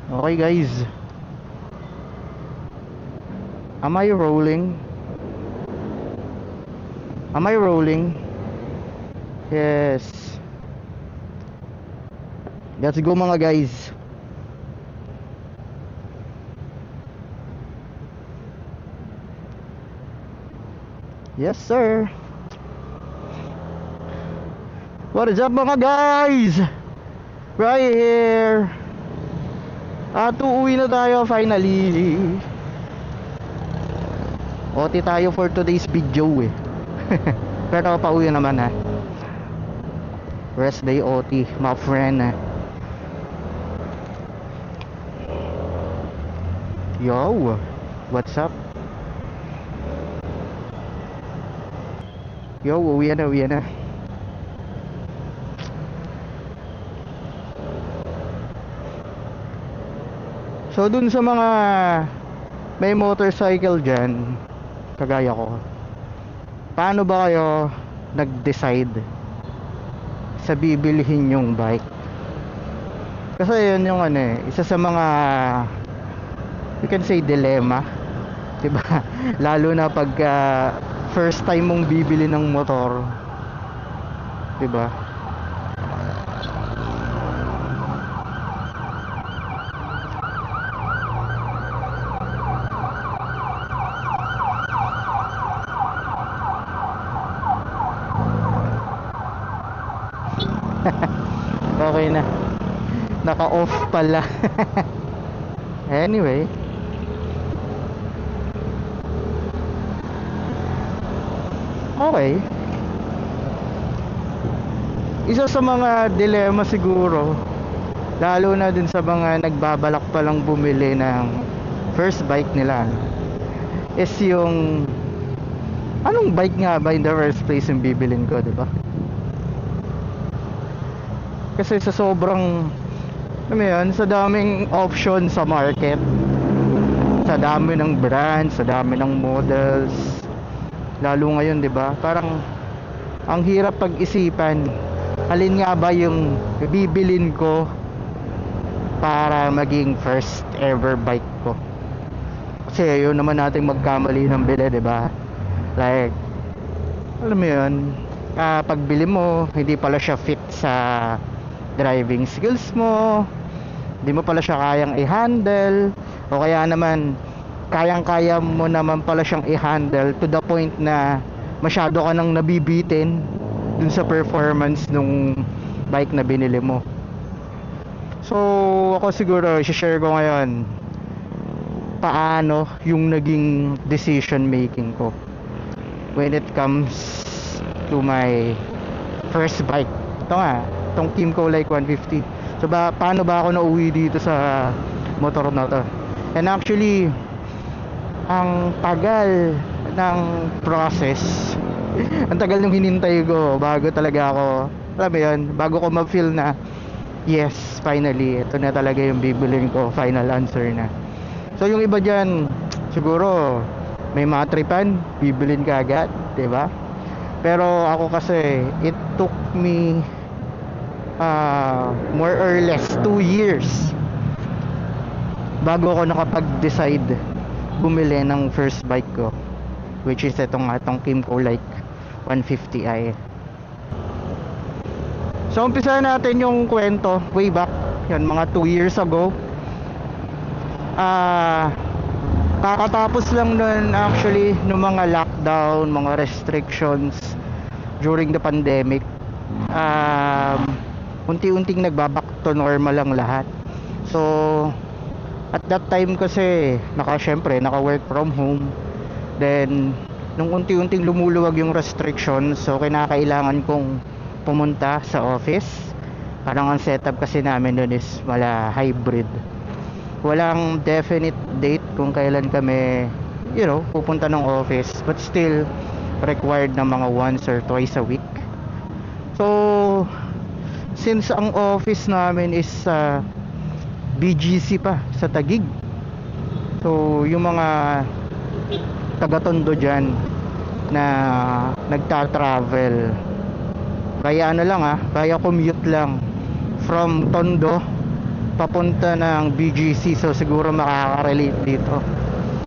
Okay guys, am I rolling? Am I rolling? Yes. Let's go mga guys. Yes sir. What is up mga guys? Right here. At uuwi na tayo finally. OT tayo for today's video eh. Pero pauwi naman ha. Rest day OT, my friend ha. Yo, what's up? Yo, uwi na. So dun sa mga may motorcycle dyan, kagaya ko, paano ba kayo nag-decide sa bibilihin yung bike? Kasi yun yung isa sa mga, you can say, dilemma, diba? Lalo na pag first time mong bibili ng motor, diba? Okay na, naka-off pala. Anyway, okay, isa sa mga dilemma siguro, lalo na dun sa mga nagbabalak pa lang bumili ng first bike nila, is yung anong bike nga ba in the first place yung bibilin ko, diba? Kasi sa sobrang, alam mo yun, sa daming option sa market, sa dami ng brands, sa dami ng models, lalo ngayon, 'di ba? Parang ang hirap pag-isipan, alin nga ba yung bibilin ko para maging first ever bike ko. Kasi yun naman nating magkamali ng bili, 'di ba? Like, alam mo yun, pagbili mo, hindi pala siya fit sa driving skills mo, hindi mo pala siya kayang i-handle, o kaya naman kayang-kaya mo naman pala siyang i-handle to the point na masyado ka nang nabibitin dun sa performance nung bike na binili mo. So ako siguro i-share ko ngayon paano yung naging decision making ko when it comes to my first bike. Ito nga, itong Kymco Like 150. So paano ba ako nauwi dito sa motor na to? And actually, ang tagal ng process, ang tagal nung hinintay ko bago talaga ako, alam mo yun, bago ko ma-feel na yes, finally, ito na talaga yung bibilin ko, final answer na. So yung iba dyan, siguro may matripan, bibilin ka agad, diba? Pero ako kasi, it took me more or less 2 years bago ako nakapag-decide bumili ng first bike ko, which is itong Kymco Like 150i. So umpisa natin yung kwento way back, yun, mga 2 years ago. Kakatapos lang nun actually ng mga lockdown, mga restrictions during the pandemic. Unti-unting nagbaback to normal lang lahat. So at that time kasi syempre naka work from home. Then nung unti-unting lumuluwag yung restrictions, so kinakailangan kong pumunta sa office. Parang ang setup kasi namin doon is wala hybrid. Walang definite date kung kailan kami, pupunta ng office, but still required na mga once or twice a week. So since ang office namin is BGC pa sa Taguig, so yung mga taga-Tondo dyan na nagta-travel via via commute lang from Tondo papunta ng BGC, so siguro makaka-relate dito,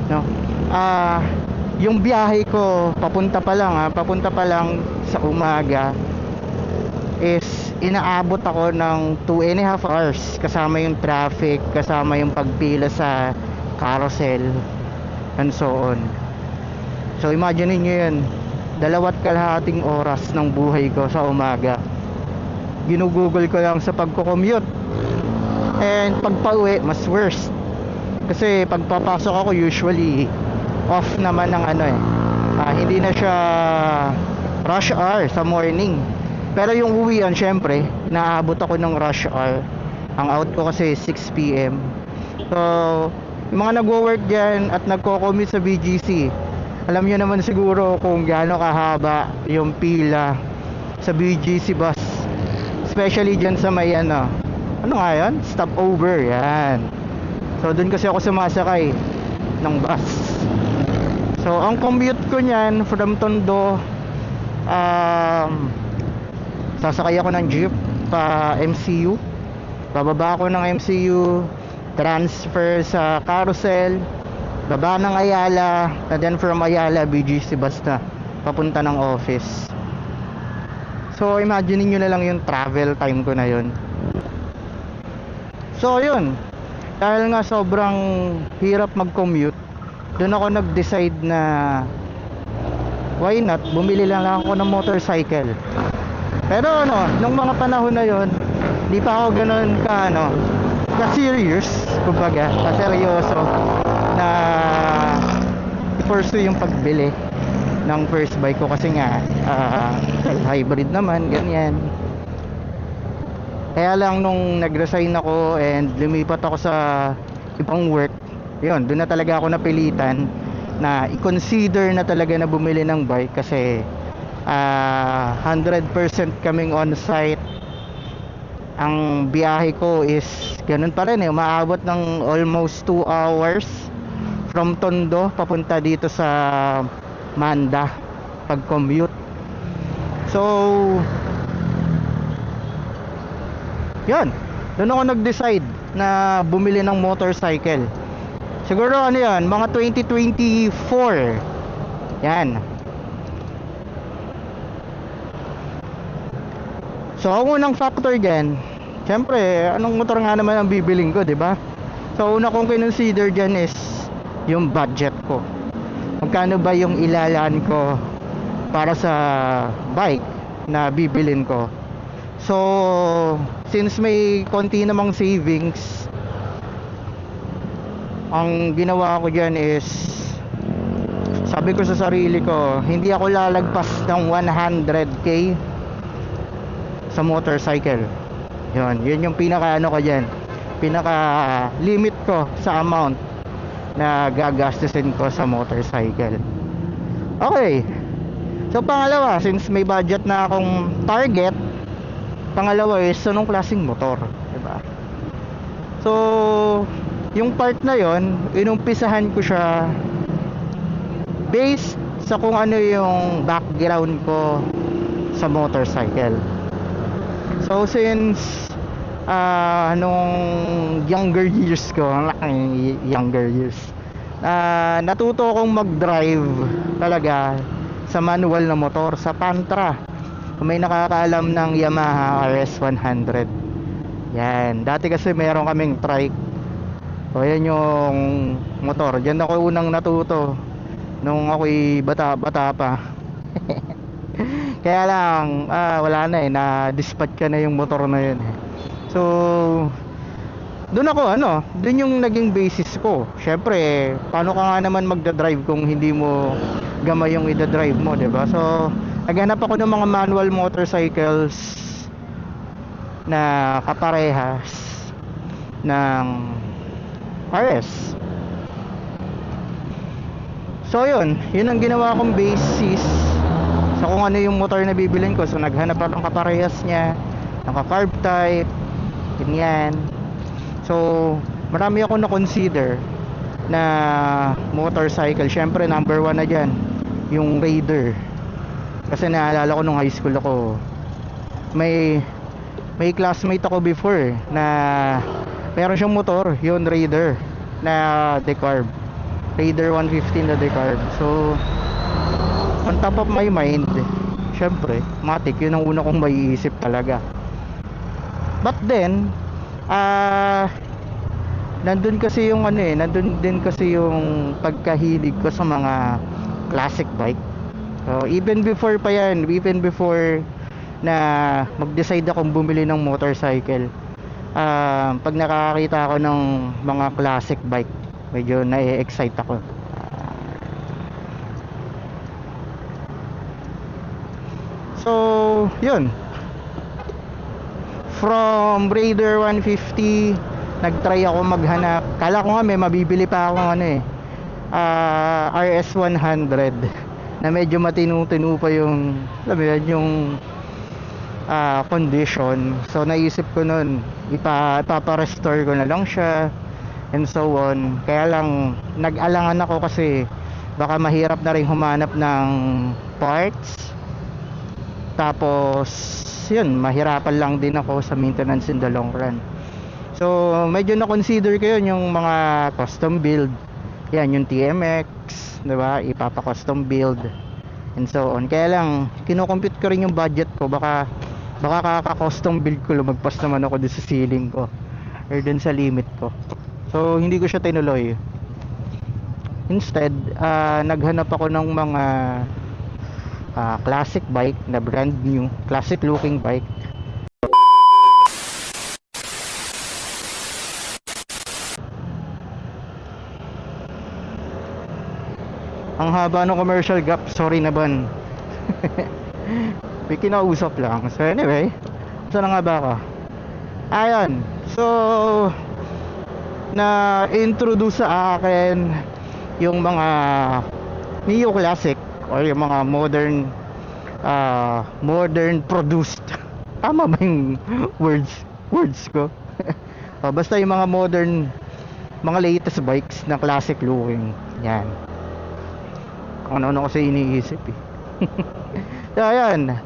no? Yung biyahe ko papunta pa lang sa umaga is inaabot ako ng 2.5 hours, kasama yung traffic, kasama yung pagpila sa carousel and so on. So imagine niyo yun, 2.5 oras ng buhay ko sa umaga ginugugol ko lang sa pagko-commute. And pag pauwi, mas worst, kasi pagpapasok ako usually off naman ng hindi na siya rush hour sa morning. Pero yung uwian, syempre naabot ako ng rush hour. Ang out ko kasi 6 PM. So yung mga nagwo-work dyan at nagko-commute sa BGC, alam nyo naman siguro kung gaano kahaba yung pila sa BGC bus, especially dyan sa may ano nga yun? Stopover, yan. So dun kasi ako sumasakay ng bus. So ang commute ko nyan from Tondo, sasakay ako ng jeep pa MCU, bababa ako ng MCU, transfer sa carousel, baba ng Ayala, and then from Ayala BGC bus na papunta ng office. So imagine niyo na lang yung travel time ko na yun. So yun, dahil nga sobrang hirap mag-commute, doon ako nag-decide na why not, bumili lang ako ng motorcycle. Pero nung mga panahon na yun, di pa ako ganun ka-serious, kumbaga, ka-seryoso na i-pursue yung pagbili ng first bike ko, kasi nga hybrid naman, ganyan. Kaya lang nung nag-resign ako and lumipat ako sa ibang work, yun, doon na talaga ako napilitan na i-consider na talaga na bumili ng bike, kasi 100% kaming on site. Ang biyahe ko is ganun pa rin, umaabot ng almost 2 hours from Tondo papunta dito sa Manda pag commute. So yun, doon ako nag-decide na bumili ng motorcycle. Siguro yan, mga 2024. Yan. So ang unang factor dyan, syempre, anong motor nga naman ang bibiling ko, diba? So una kong kinonsider dyan is yung budget ko. Magkano ba yung ilalaan ko para sa bike na bibilin ko? So since may konti namang savings, ang ginawa ko dyan is, sabi ko sa sarili ko, hindi ako lalagpas ng 100k sa motorcycle. Yun yung pinaka ko dyan, pinaka limit ko sa amount na gagastusin ko sa motorcycle. Okay, so pangalawa, since may budget na akong target, pangalawa is anong klaseng motor, diba? So yung part na yon, inumpisahan ko siya based sa kung ano yung background ko sa motorcycle. So since nung younger years ko, natuto akong mag-drive talaga sa manual na motor, sa Pantra. Kung may nakakaalam ng Yamaha RS100, yan, dati kasi meron kaming trike. So yan yung motor, dyan ako unang natuto nung ako'y bata pa. Kaya lang wala na na-dispatch ka na yung motor na yun. So doon ako doon yung naging basis ko. Syempre, paano ka nga naman magdadrive kung hindi mo gamay yung idadrive mo, diba? So naghanap ako ng mga manual motorcycles na kaparehas ng RS. So yun ang ginawa kong basis sa kung ano yung motor na bibilin ko. So naghanap ako ng kaparehas niya, naka-carb type, ganyan. So marami ako na consider na motorcycle. Syempre number 1 na dyan yung Raider, kasi naalala ko nung high school ako, may classmate ako before na Meron siyang motor, yun Raider na decarb. Raider 150 na decarb. So on top of my mind, syempre matic, yun ang una kong maiisip talaga. But then nandun kasi yung nandun din kasi yung pagkahilig ko sa mga classic bike. So even before pa yan, even before na mag-decide akong bumili ng motorcycle, pag nakakita ako ng mga classic bike, medyo na-excite ako. So yun, from Raider 150 nagtry ako maghanap. Kala ko nga may mabibili pa akong RS 100 na medyo matinu-tinu pa yung, alam mo yun, yung condition. So naisip ko nun, ipapa-restore ko na lang siya and so on. Kaya lang nag-alangan ako kasi baka mahirap na rin humanap ng parts. Tapos yun, mahirapan lang din ako sa maintenance in the long run. So medyo na-consider ko yun, yung mga custom build. Yan, yung TMX, diba? Ipapa-custom build and so on. Kaya lang, kino-compute ko rin yung budget ko. Baka kaka-custom build ko, lumagpas naman ako dun sa ceiling ko or dun sa limit ko. So hindi ko siya tinuloy. Instead, naghanap ako ng mga classic bike na brand new, classic looking bike. Ang haba ng commercial gap, sorry na ban. May kinausap lang. So anyway, saan na nga ba ako? Ayun, so na-introduce sa akin yung mga neo-classic or yung mga modern produced. Tama ba yung words ko? Basta yung mga modern, mga latest bikes na classic looking. Yan, ano kasi iniisip eh. So ayan,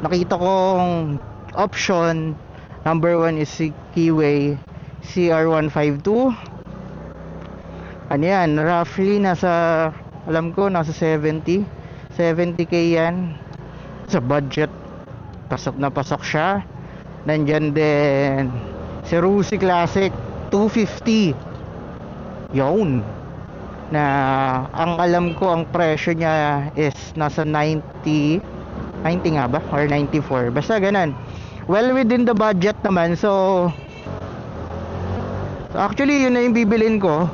nakita kong option number 1 is si Keyway CR152. Ano yan, roughly nasa, alam ko nasa 70k yan sa budget. Pasok na pasok siya. Nandyan din si Rusi Classic 250, yun, na ang alam ko ang presyo niya is nasa 90 nga ba or 94, basta ganun, well within the budget naman. So actually yun na yung bibilin ko,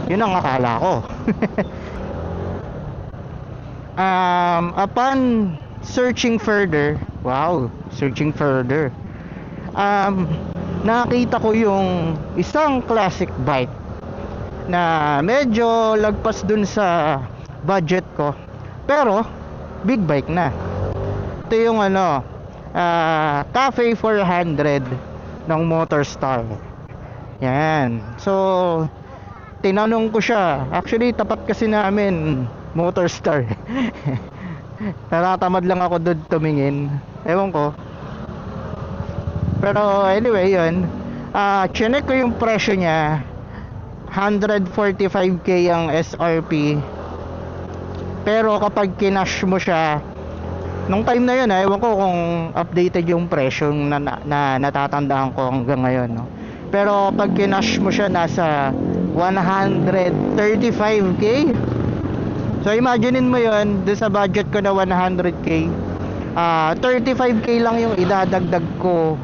yun ang akala ko. Upon searching further, nakita ko yung isang classic bike na medyo lagpas dun sa budget ko, pero big bike na. Ito yung Cafe 400 ng Motorstar. Yan, so tinanong ko siya. Actually tapat kasi namin Motorstar. Natatamad lang ako doon tumingin, ewan ko. Pero anyway, yun, chinek ko yung presyo niya. 145k ang SRP. Pero kapag kinash mo siya, nung time na yun, ewan ko kung updated yung presyo na natatandaan ko hanggang ngayon, no? Pero pag kinash mo siya, nasa 135k. So imaginein mo yun, doon sa budget ko na 100k, 35k lang yung idadagdag ko.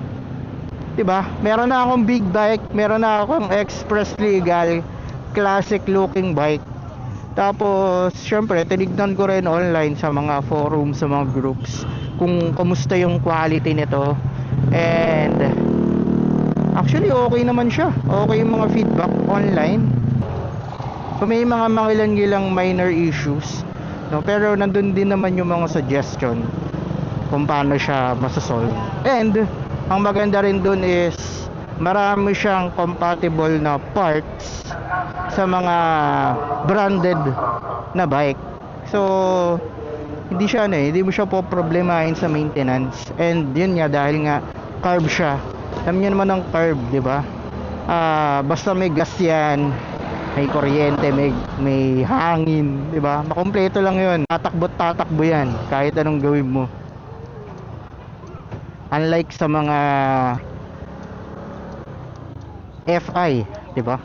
Diba? Meron na akong big bike, meron na akong express legal classic looking bike. Tapos syempre tinignan ko rin online sa mga forums, sa mga groups, kung kamusta yung quality nito. And actually okay naman siya. Okay yung mga feedback online. So may mga ilang minor issues, no? Pero nandun din naman yung mga suggestion kung paano siya masasolve. And ang maganda rin dun is marami siyang compatible na parts sa mga branded na bike. So hindi mo siya po problemahin sa maintenance. And yun nga, dahil nga carb siya, Alam niyo naman ang carb, di ba? Basta may gas yan, may kuryente, may hangin, di ba? Makumpleto lang yun. Tatakbo yan, kahit anong gawin mo. Unlike sa mga FI, di ba?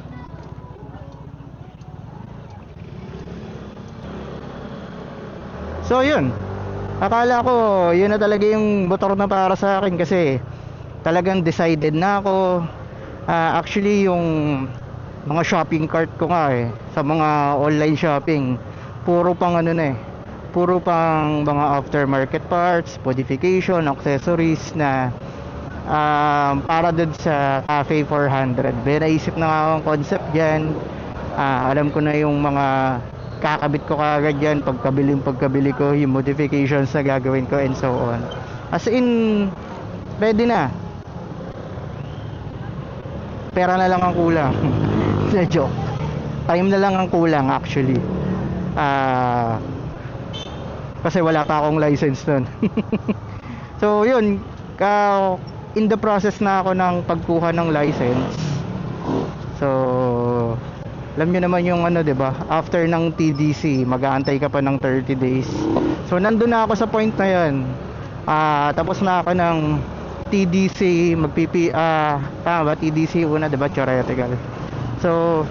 So yun, akala ko yun na talaga yung motor na para sa akin kasi talagang decided na ako. Actually yung mga shopping cart ko nga sa mga online shopping, puro pang ano na puro pang mga aftermarket parts, modification, accessories na para dun sa Cafe 400. May naisip na nga akong concept dyan. Alam ko na yung mga kakabit ko kagad dyan, pagkabili ko, yung modifications na gagawin ko and so on. As in, ready na. Pera na lang ang kulang. Joke. Time na lang ang kulang actually. Kasi wala pa akong license nun. So yun, in the process na ako ng pagkuha ng license. So alam nyo naman yung ano, 'di ba? After ng TDC, mag-aantay ka pa ng 30 days. So nandun na ako sa point na 'yon. Tapos na ako ng TDC, tama ba? TDC una, 'di ba? Theoretical. So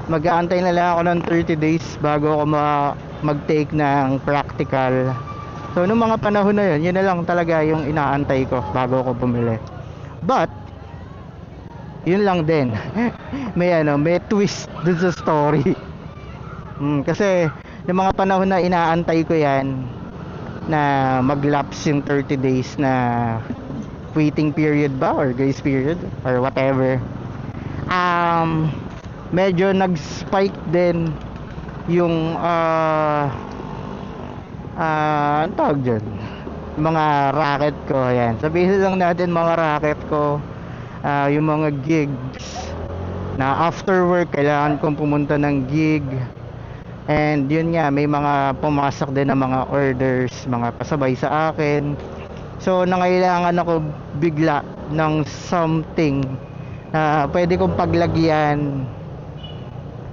mag-aantay na lang ako ng 30 days bago ako mag-take ng practical. So nung mga panahon na 'yon, yun na lang talaga yung inaantay ko bago ako bumili. But yun lang din. may twist dun sa story. Kasi yung mga panahon na inaantay ko yan na mag-lapse yung 30 days na waiting period ba or grace period or whatever, medyo nag-spike din yung ang tawag dyan, mga racket ko. Yan, sabihin lang natin mga racket ko. Yung mga gigs na after work kailangan kong pumunta ng gig, and yun nga, may mga pumasok din na mga orders, mga pasabay sa akin. So nangailangan ako bigla ng something na pwede kong paglagyan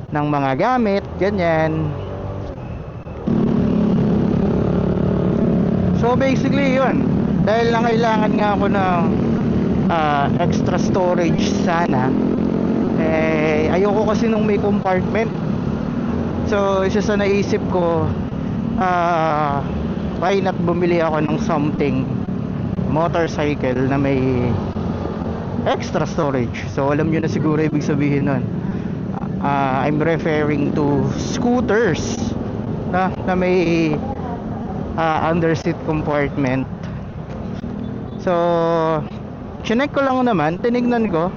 ng mga gamit, ganyan. So basically yun, dahil nangailangan nga ako ng extra storage sana, ayoko kasi nung may compartment. So isa sa naisip ko, why not bumili ako ng something, motorcycle na may extra storage. So alam nyo na siguro ibig sabihin nun. I'm referring to scooters na may underseat compartment. So chinek ko lang naman, tinignan ko,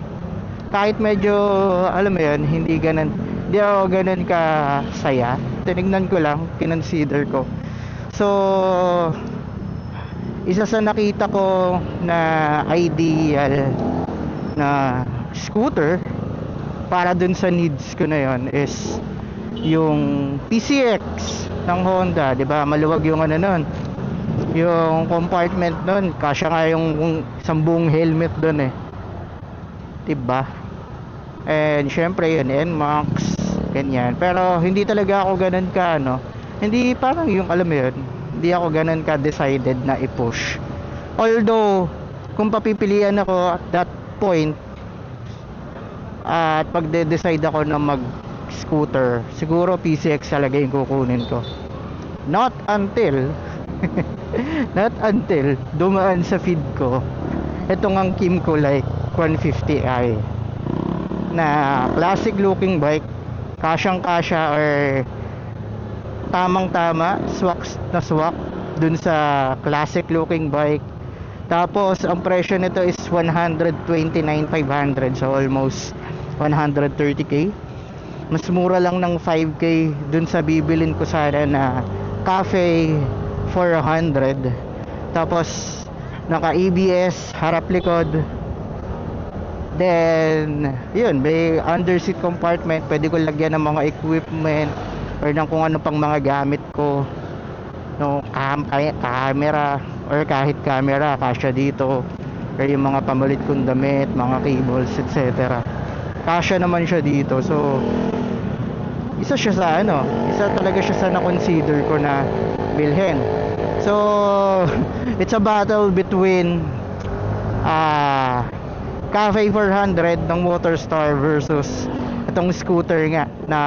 kahit medyo alam mo yun, hindi ako ganun ka saya. Tinignan ko lang, kinonsider ko. So isa sa nakita ko na ideal na scooter para dun sa needs ko na yon is yung PCX ng Honda, 'di ba? Maluwag yung ano nun, yung compartment nun, kasya nga yung sambung helmet dun 'di ba? And syempre yun, NMAX, ganyan. Pero hindi talaga ako ganun ka hindi parang yung alam mo yun, hindi ako ganun ka decided na i-push. Although kung papipilian ako at that point, at pagde-decide ako na mag-scooter, siguro PCX talaga yung kukunin ko. Not until dumaan sa feed ko itong ang Kimco like 150i na classic looking bike, kasyang kasya or tamang tama, swak na swak dun sa classic looking bike. Tapos ang presyo nito is 129,500, so almost 130k. Mas mura lang ng 5k dun sa bibilin ko sana na Cafe 400. Tapos naka ABS harap likod, then yun, may underseat compartment, pwede ko lagyan ng mga equipment or ng kung ano pang mga gamit ko, camera or kahit camera kasya dito. or yung mga pamalit kong damit, mga cables, etc. Kasya naman siya dito. So isa siya sa isa talaga siya sa na-consider ko na bilhin. So it's a battle between Cafe 400 ng Motorstar versus itong scooter nga na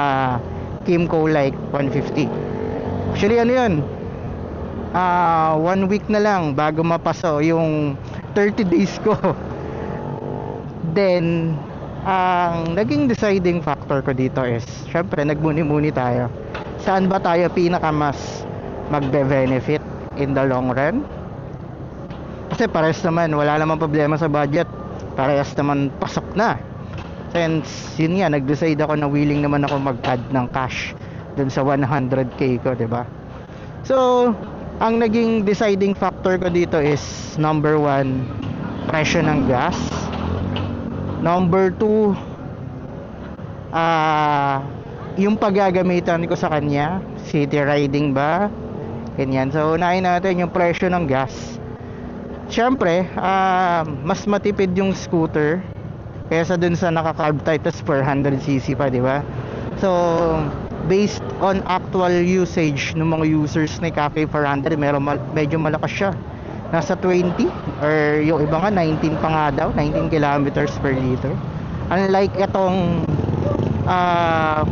Kymco Like 150. Actually yun, 1 week na lang bago mapaso yung 30 days ko. Then ang naging deciding factor ko dito is syempre nagmuni-muni tayo, saan ba tayo pinaka mas magbe-benefit in the long run. Kasi parehas naman, wala namang problema sa budget, parehas naman pasok na. Since yun nga, nag-decide ako na willing naman ako mag-add ng cash dun sa 100k ko, diba? So ang naging deciding factor ko dito is number 1, presyo ng gas. Number 2, yung paggagamitan ko sa kanya, city riding ba, ganyan. So unahin natin yung presyo ng gas. Siyempre, mas matipid yung scooter kaysa dun sa naka-carb Titus 400cc pa, di ba? So based on actual usage ng mga users ni Cafe 400, medyo malakas siya, nasa 20 or yung iba nga 19 pa nga daw, 19 kilometers per liter. Unlike itong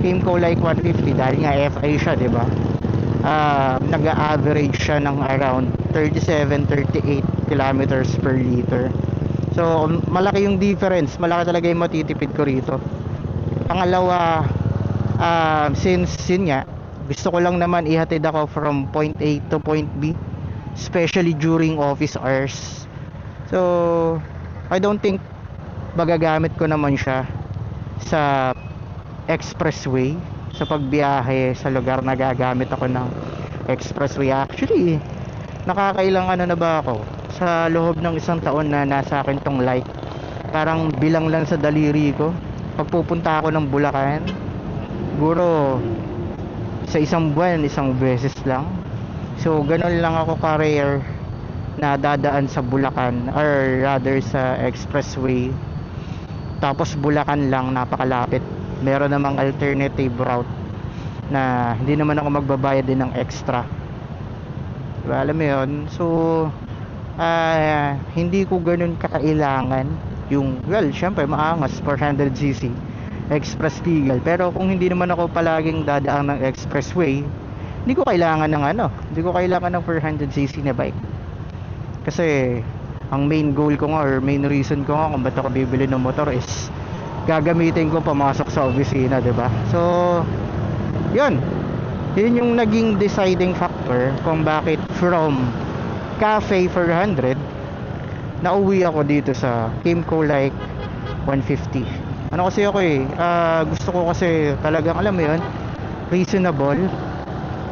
Kymco Like 150, dahil nga FI siya, di ba? Nag-average siya ng around 37-38 kilometers per liter. So malaki yung difference, malaki talaga yung matitipid ko rito. Pangalawa, since yun nga, gusto ko lang naman ihatid ako from point A to point B, especially during office hours. So I don't think magagamit ko naman siya sa expressway sa pagbiyahe sa lugar na gagamit ako ng expressway. Actually, nakakailang na ba ako sa loob ng 1 taon na nasa akin tong Like. Parang bilang lang sa daliri ko. Pagpupunta ako ng Bulacan, siguro sa 1 buwan, 1 beses lang. So ganun lang ako ka-rare na dadaan sa Bulacan, or rather sa expressway. Tapos Bulacan lang, napakalapit. Meron namang alternative route na hindi naman ako magbabayad din ng extra, diba? Alam mo yun. So hindi ko ganun kakailangan yung, well, syempre maangas 400cc express legal. Pero kung hindi naman ako palaging dadaan ng expressway, hindi ko kailangan ng hindi ko kailangan ng 400cc na bike. Kasi ang main goal ko nga, or main reason ko nga kung ba't ako bibili ng motor is gagamitin ko pamasok sa opisina, diba? So yun yung naging deciding factor kung bakit from Cafe 400 nauwi ako dito sa Kymco Like 150. Kasi ako gusto ko kasi talagang, alam mo yun, reasonable.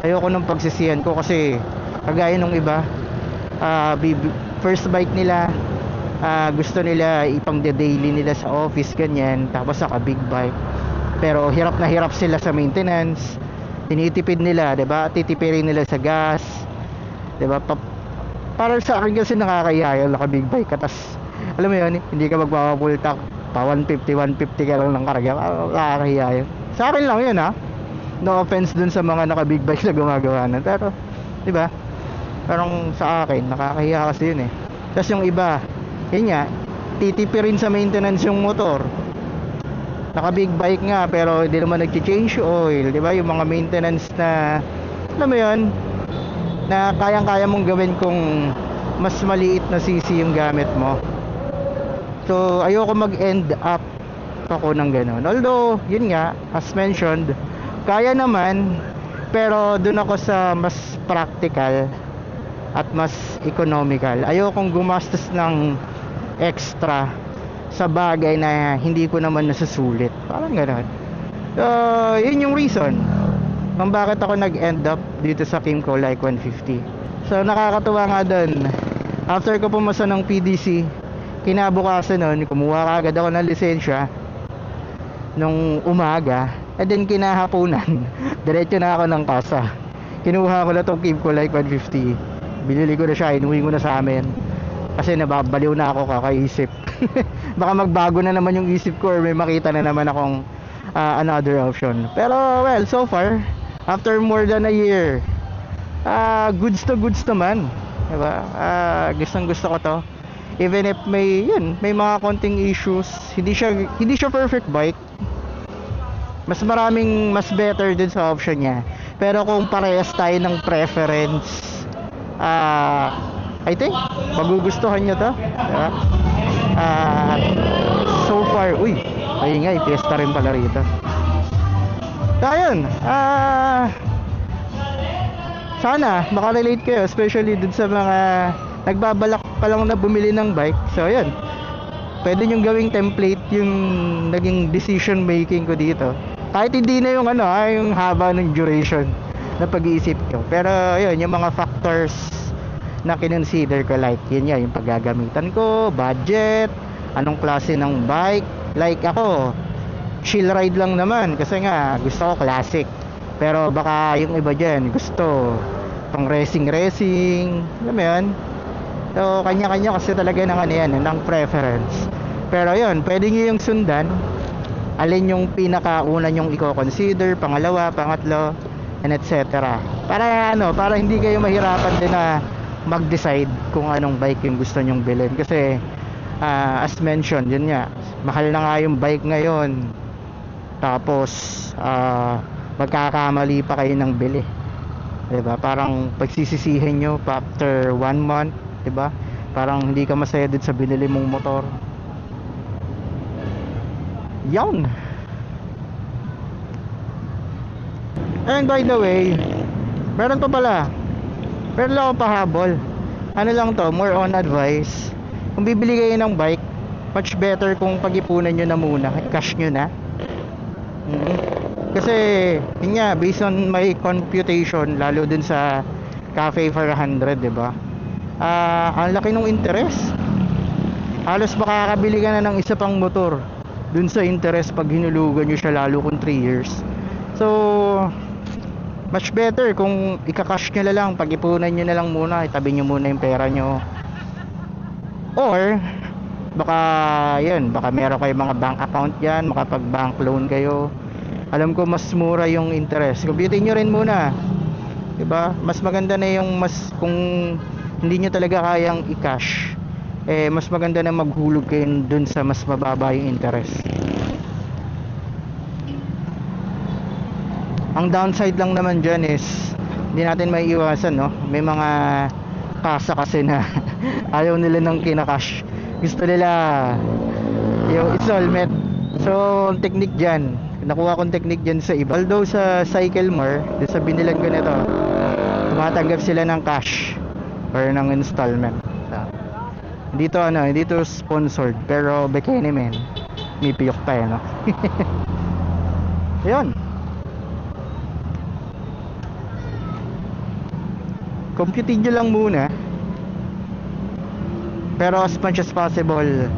Ayoko ng pagsisihan ko kasi kagaya nung iba, first bike nila, gusto nila ipang daily nila sa office, ganyan, tapos saka big bike, pero hirap na hirap sila sa maintenance, tinitipid nila, diba? Titipirin nila sa gas, diba? Para sa akin kasi nakakaya yung naka big bike ka, tas alam mo yun, hindi ka magpapapultak pa 150 ka lang ng karga, nakakaya yun. Sa akin lang yun, no offense dun sa mga naka big bike na gumagawa na, pero diba, parang sa akin nakakahiya kasi yun tas yung iba, yun nga, titipirin sa maintenance yung motor, naka big bike nga pero hindi naman nag-change oil, diba? Yung mga maintenance na, alam mo yun, na kayang-kaya mong gawin kung mas maliit na cc yung gamit mo. So ayoko mag-end up ako ng ganun. Although yun nga, as mentioned, kaya naman, pero dun ako sa mas practical at mas economical. Ayokong gumastos ng extra sa bagay na hindi ko naman nasusulit, parang gano'n. So yun yung reason kung bakit ako nag-end up dito sa Kymco Like 150. So nakakatuwa nga dun, after ko pumasa ng PDC, kinabukasan nun, kumuha ka agad ako ng lisensya nung umaga, and then kinahaponan diretso na ako ng kasa, kinuha ko na tong Kymco Like 150, binili ko na siya, inuwi ko na sa amin. Kasi nababaliw na ako kakaisip. Baka magbago na naman yung isip ko, or may makita na naman akong another option. Pero well, so far after more than a year, goods to goods naman, diba? Gustong gusto ko to, even if may mga konting issues. Hindi siya perfect bike, mas better din sa option niya. Pero kung parehas tayo ng preference, I think magugustuhan nyo to, diba? So far, ingay, fiesta rin pala rito. So ayun, sana makarelate kayo, especially dun sa mga nagbabalak pa lang na bumili ng bike. So ayun, pwede nyo gawing template yung naging decision making ko dito. Kahit hindi na yung haba ng duration na pag-iisip ko. Pero ayun, yung mga factors na kinonsider ko, like yun yung paggagamitan ko, budget, anong klase ng bike. Like ako, chill ride lang naman kasi nga gusto ko classic. Pero baka yung iba dyan gusto pang racing, alam mo yun. So kanya-kanya kasi talaga ng preference. Pero yun, pwede nyo yung sundan alin yung pinakauna nyong i-consider, pangalawa, pangatlo, and etc. Para hindi kayo mahirapan din na mag-decide kung anong bike yung gusto nyong bilhin. Kasi as mentioned, yun nga, mahal na nga yung bike ngayon. Tapos magkakamali pa kayo ng bili, diba? Parang pagsisisihin nyo pa after 1 month, diba? Parang hindi ka masaya din sa binili mong motor. Yan. And by the way, meron lang ako pahabol. Ano lang to, more on advice. Kung bibili kayo ng bike, much better kung pag-ipunan nyo na muna, cash nyo na. Kasi yun nga, based on my computation, lalo dun sa Cafe for 100, diba? Ang laki ng interest. Halos makakabili ka na ng isa pang motor dun sa interest pag hinulugan nyo siya, lalo kung 3 years. So much better kung ika-cash nyo na lang, pag-ipunan nyo na lang muna, itabi nyo muna yung pera nyo. Or baka meron kayo mga bank account dyan, makapag bank loan kayo. Alam ko mas mura yung interest, kumpitin nyo rin muna, diba? Mas maganda na kung hindi nyo talaga kayang i-cash, mas maganda na maghulog kayo dun sa mas mababa yung interest. Ang downside lang naman dyan is hindi natin may iwasan, no? May mga kasa kasi na ayaw nila ng kinakash, gusto nila yung installment. So technique dyan, nakuha kong technique dyan sa iba. Although sa Cyclemore, sa binilan ko nito, tumatanggap sila ng cash or ng installment. Dito hindi to sponsored, pero Bikini Man, may piyok tayo, no? Yun, computin nyo lang muna. Pero as much as possible,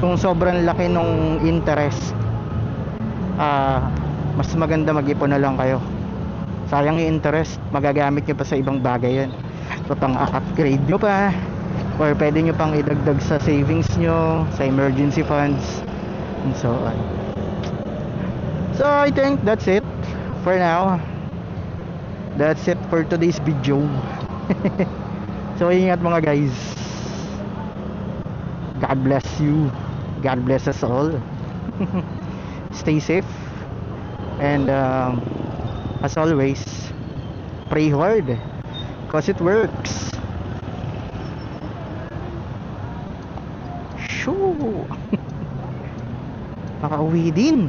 kung sobrang laki nung interest, mas maganda mag-ipon na lang kayo. Sayang yung interest, magagamit nyo pa sa ibang bagay yan. So pang upgrade nyo pa, or pwede nyo pang idagdag sa savings nyo, sa emergency funds, and so on. So I think that's it for now. That's it for today's video. So ingat mga guys. God bless you. God bless us all. Stay safe. And as always, pray hard, cause it works. Shoo. Nakauwi din.